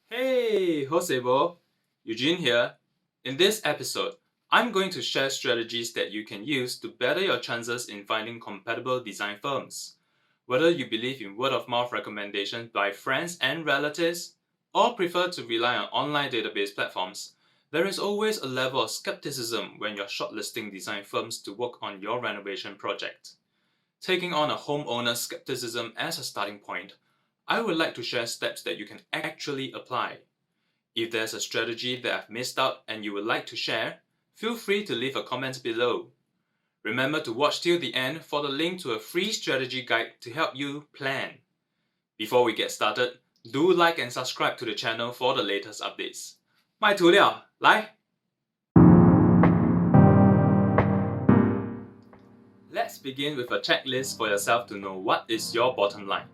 Hey, hoaxels! Eugene here. In this episode, I'm going to share strategies that you can use to better your chances in finding compatible design firms. Whether you believe in word-of-mouth recommendations by friends and relatives, or prefer to rely on online database platforms, there is always a level of skepticism when you're shortlisting design firms to work on your renovation project. Taking on a homeowner's skepticism as a starting point, I would like to share steps that you can actually apply. If there's a strategy that I've missed out and you would like to share, feel free to leave a comment below. Remember to watch till the end for the link to a free strategy guide to help you plan. Before we get started, do like and subscribe to the channel for the latest updates. 卖涂料，来！ Let's begin with a checklist for yourself to know what is your bottom line.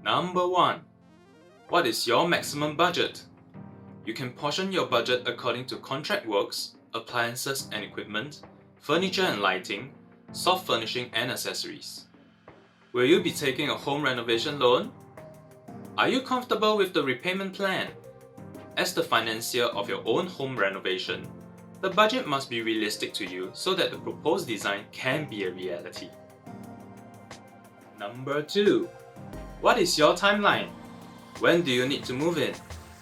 Number 1. What is your maximum budget? You can portion your budget according to contract works, appliances and equipment, furniture and lighting, soft furnishing and accessories. Will you be taking a home renovation loan? Are you comfortable with the repayment plan? As the financier of your own home renovation, the budget must be realistic to you so that the proposed design can be a reality. Number 2. What is your timeline? When do you need to move in?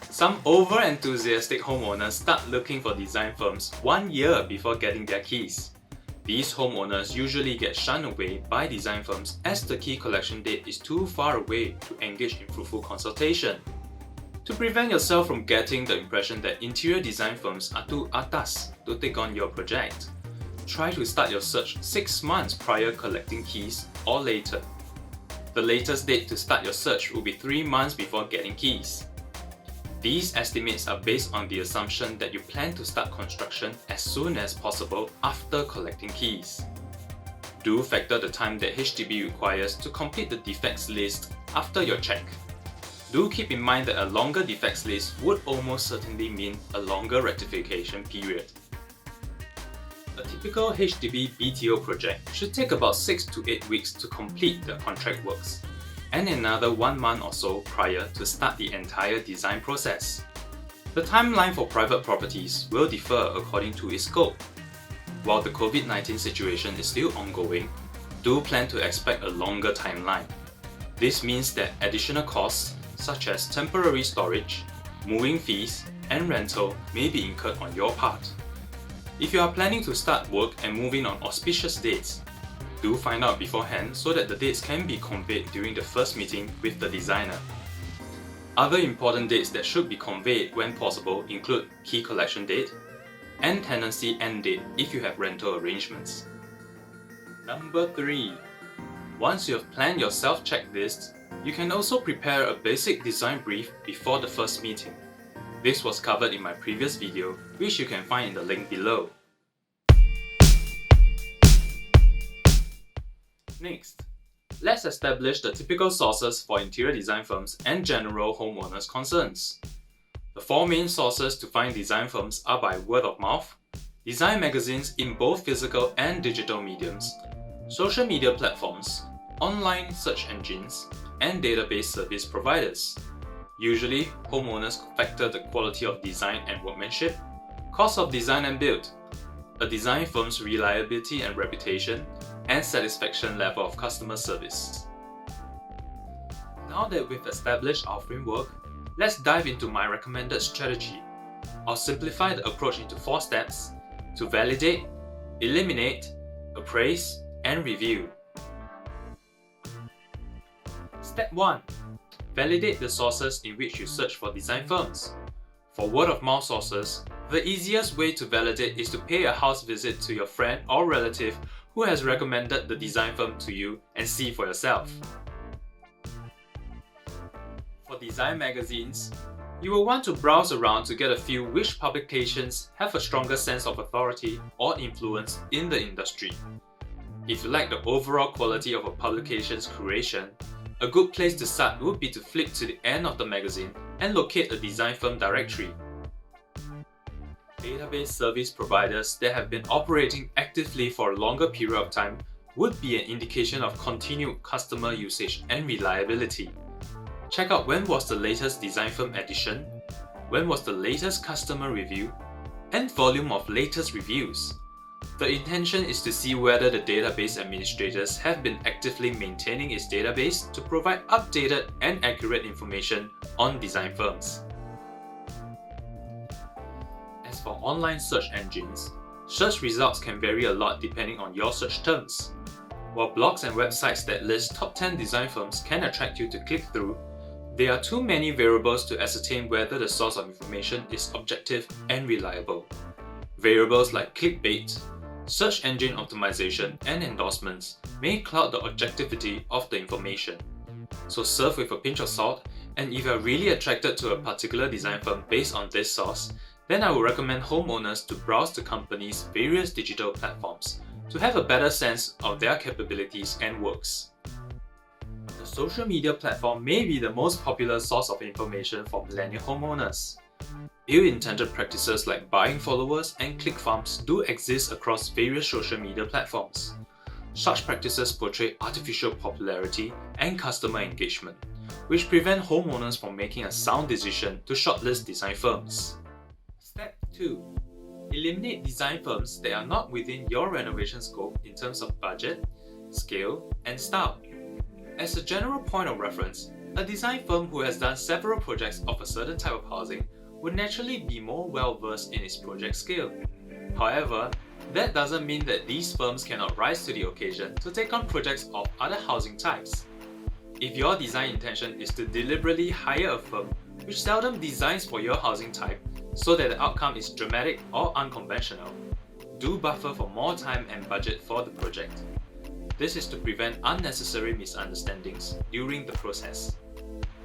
Some over-enthusiastic homeowners start looking for design firms 1 year before getting their keys. These homeowners usually get shunned away by design firms as the key collection date is too far away to engage in fruitful consultation. To prevent yourself from getting the impression that interior design firms are too atas to take on your project, try to start your search 6 months prior collecting keys or later. The latest date to start your search will be 3 months before getting keys. These estimates are based on the assumption that you plan to start construction as soon as possible after collecting keys. Do factor the time that HDB requires to complete the defects list after your check. Do keep in mind that a longer defects list would almost certainly mean a longer rectification period. A typical HDB BTO project should take about 6 to 8 weeks to complete the contract works, and another 1 month or so prior to start the entire design process. The timeline for private properties will differ according to its scope. While the COVID-19 situation is still ongoing, do plan to expect a longer timeline. This means that additional costs such as temporary storage, moving fees, and rental may be incurred on your part. If you are planning to start work and move in on auspicious dates, do find out beforehand so that the dates can be conveyed during the first meeting with the designer. Other important dates that should be conveyed when possible include key collection date and tenancy end date if you have rental arrangements. Number 3. Once you have planned your self-checklist, you can also prepare a basic design brief before the first meeting. This was covered in my previous video, which you can find in the link below. Next, let's establish the typical sources for interior design firms and general homeowners' concerns. The 4 main sources to find design firms are by word of mouth, design magazines in both physical and digital mediums, social media platforms, online search engines, and database service providers. Usually, homeowners factor the quality of design and workmanship, cost of design and build, a design firm's reliability and reputation, and satisfaction level of customer service. Now that we've established our framework, let's dive into my recommended strategy. I'll simplify the approach into 4 steps to validate, eliminate, appraise, and review. Step 1. Validate the sources in which you search for design firms. For word-of-mouth sources, the easiest way to validate is to pay a house visit to your friend or relative who has recommended the design firm to you and see for yourself. For design magazines, you will want to browse around to get a feel which publications have a stronger sense of authority or influence in the industry. If you like the overall quality of a publication's curation, a good place to start would be to flip to the end of the magazine and locate a design firm directory. Database service providers that have been operating actively for a longer period of time would be an indication of continued customer usage and reliability. Check out when was the latest design firm addition when was the latest customer review, and volume of latest reviews. The intention is to see whether the database administrators have been actively maintaining its database to provide updated and accurate information on design firms. As for online search engines, search results can vary a lot depending on your search terms. While blogs and websites that list top 10 design firms can attract you to click through, there are too many variables to ascertain whether the source of information is objective and reliable. Variables like clickbait, search engine optimization, and endorsements may cloud the objectivity of the information. So serve with a pinch of salt, and if you are really attracted to a particular design firm based on this source, then I would recommend homeowners to browse the company's various digital platforms to have a better sense of their capabilities and works. The social media platform may be the most popular source of information for millennial homeowners. Ill-intended practices like buying followers and click farms do exist across various social media platforms. Such practices portray artificial popularity and customer engagement, which prevent homeowners from making a sound decision to shortlist design firms. Step 2. Eliminate design firms that are not within your renovation scope in terms of budget, scale, and style. As a general point of reference, a design firm who has done several projects of a certain type of housing would naturally be more well-versed in its project scale. However, that doesn't mean that these firms cannot rise to the occasion to take on projects of other housing types. If your design intention is to deliberately hire a firm which seldom designs for your housing type so that the outcome is dramatic or unconventional, do buffer for more time and budget for the project. This is to prevent unnecessary misunderstandings during the process.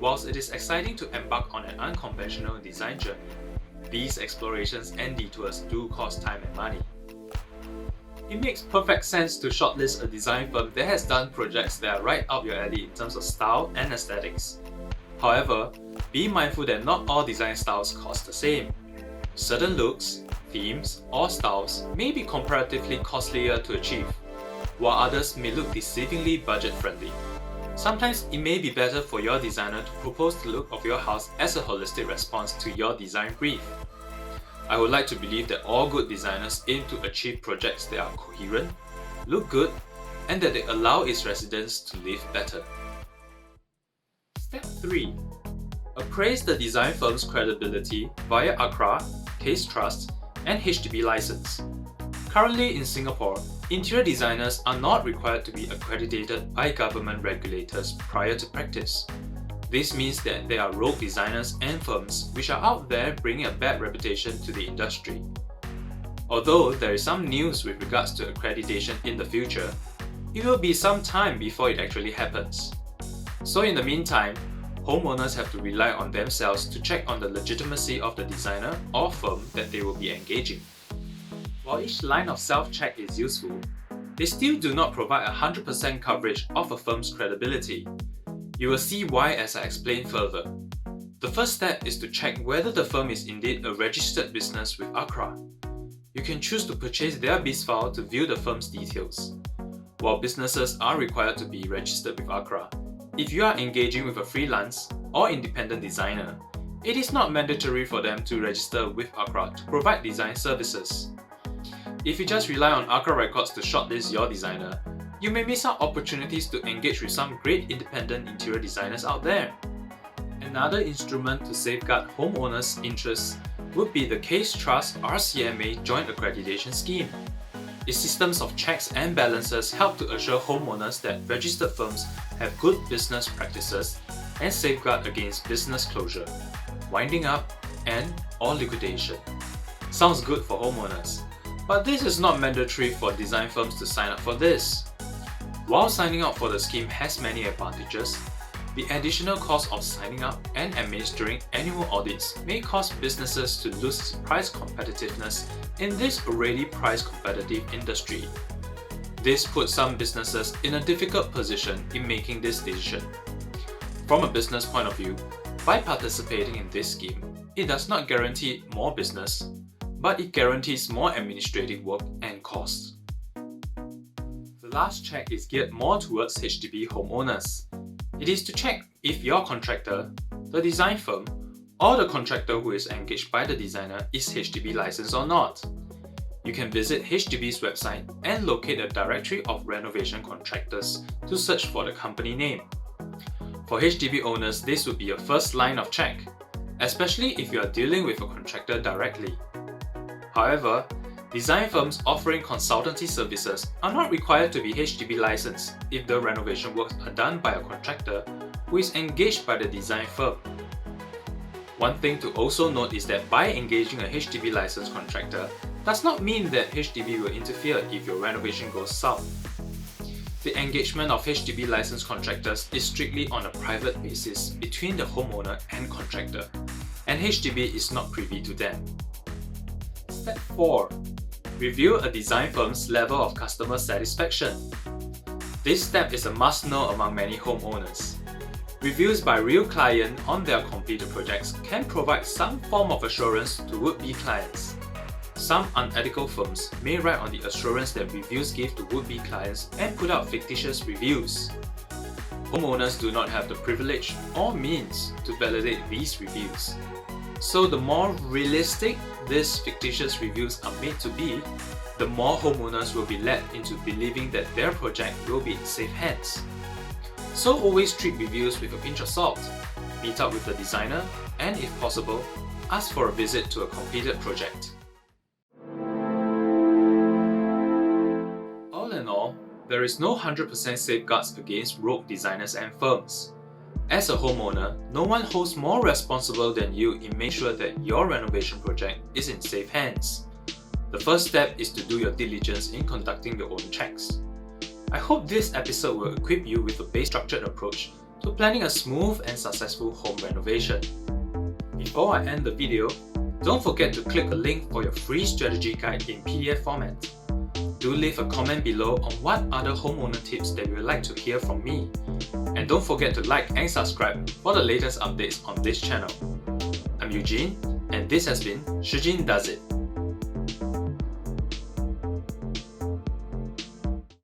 Whilst it is exciting to embark on an unconventional design journey, these explorations and detours do cost time and money. It makes perfect sense to shortlist a design firm that has done projects that are right up your alley in terms of style and aesthetics. However, be mindful that not all design styles cost the same. Certain looks, themes, or styles may be comparatively costlier to achieve, while others may look deceivingly budget-friendly. Sometimes it may be better for your designer to propose the look of your house as a holistic response to your design brief. I would like to believe that all good designers aim to achieve projects that are coherent, look good, and that they allow its residents to live better. Step 3. Appraise the design firm's credibility via ACRA, Case Trust, and HDB license. Currently in Singapore, interior designers are not required to be accredited by government regulators prior to practice. This means that there are rogue designers and firms which are out there bringing a bad reputation to the industry. Although there is some news with regards to accreditation in the future, it will be some time before it actually happens. So in the meantime, homeowners have to rely on themselves to check on the legitimacy of the designer or firm that they will be engaging. While each line of self-check is useful, they still do not provide 100% coverage of a firm's credibility. You will see why as I explain further. The first step is to check whether the firm is indeed a registered business with ACRA. You can choose to purchase their BIS file to view the firm's details. While businesses are required to be registered with ACRA, if you are engaging with a freelance or independent designer, it is not mandatory for them to register with ACRA to provide design services. If you just rely on ACRA records to shortlist your designer, you may miss out opportunities to engage with some great independent interior designers out there. Another instrument to safeguard homeowners' interests would be the Case Trust RCMA Joint Accreditation Scheme. Its systems of checks and balances help to assure homeowners that registered firms have good business practices and safeguard against business closure, winding up, and/or liquidation. Sounds good for homeowners, but this is not mandatory for design firms to sign up for this. While signing up for the scheme has many advantages, the additional cost of signing up and administering annual audits may cause businesses to lose price competitiveness in this already price competitive industry. This puts some businesses in a difficult position in making this decision. From a business point of view, by participating in this scheme, it does not guarantee more business, but it guarantees more administrative work and costs. The last check is geared more towards HDB homeowners. It is to check if your contractor, the design firm, or the contractor who is engaged by the designer is HDB licensed or not. You can visit HDB's website and locate a directory of renovation contractors to search for the company name. For HDB owners, this would be your first line of check, especially if you are dealing with a contractor directly. However, design firms offering consultancy services are not required to be HDB licensed if the renovation works are done by a contractor who is engaged by the design firm. One thing to also note is that by engaging a HDB licensed contractor does not mean that HDB will interfere if your renovation goes south. The engagement of HDB licensed contractors is strictly on a private basis between the homeowner and contractor, and HDB is not privy to them. Step 4. Review a design firm's level of customer satisfaction. This step is a must-know among many homeowners. Reviews by real clients on their completed projects can provide some form of assurance to would-be clients. Some unethical firms may write on the assurance that reviews give to would-be clients and put out fictitious reviews. Homeowners do not have the privilege or means to validate these reviews. So the more realistic these fictitious reviews are made to be, the more homeowners will be led into believing that their project will be in safe hands. So always treat reviews with a pinch of salt, meet up with the designer, and if possible, ask for a visit to a completed project. All in all, there is no 100% safeguards against rogue designers and firms. As a homeowner, no one holds more responsible than you in making sure that your renovation project is in safe hands. The first step is to do your diligence in conducting your own checks. I hope this episode will equip you with a base-structured approach to planning a smooth and successful home renovation. Before I end the video, don't forget to click a link for your free strategy guide in PDF format. Do leave a comment below on what other homeowner tips that you would like to hear from me. And don't forget to like and subscribe for the latest updates on this channel. I'm Eugene, and this has been Shijin Does It.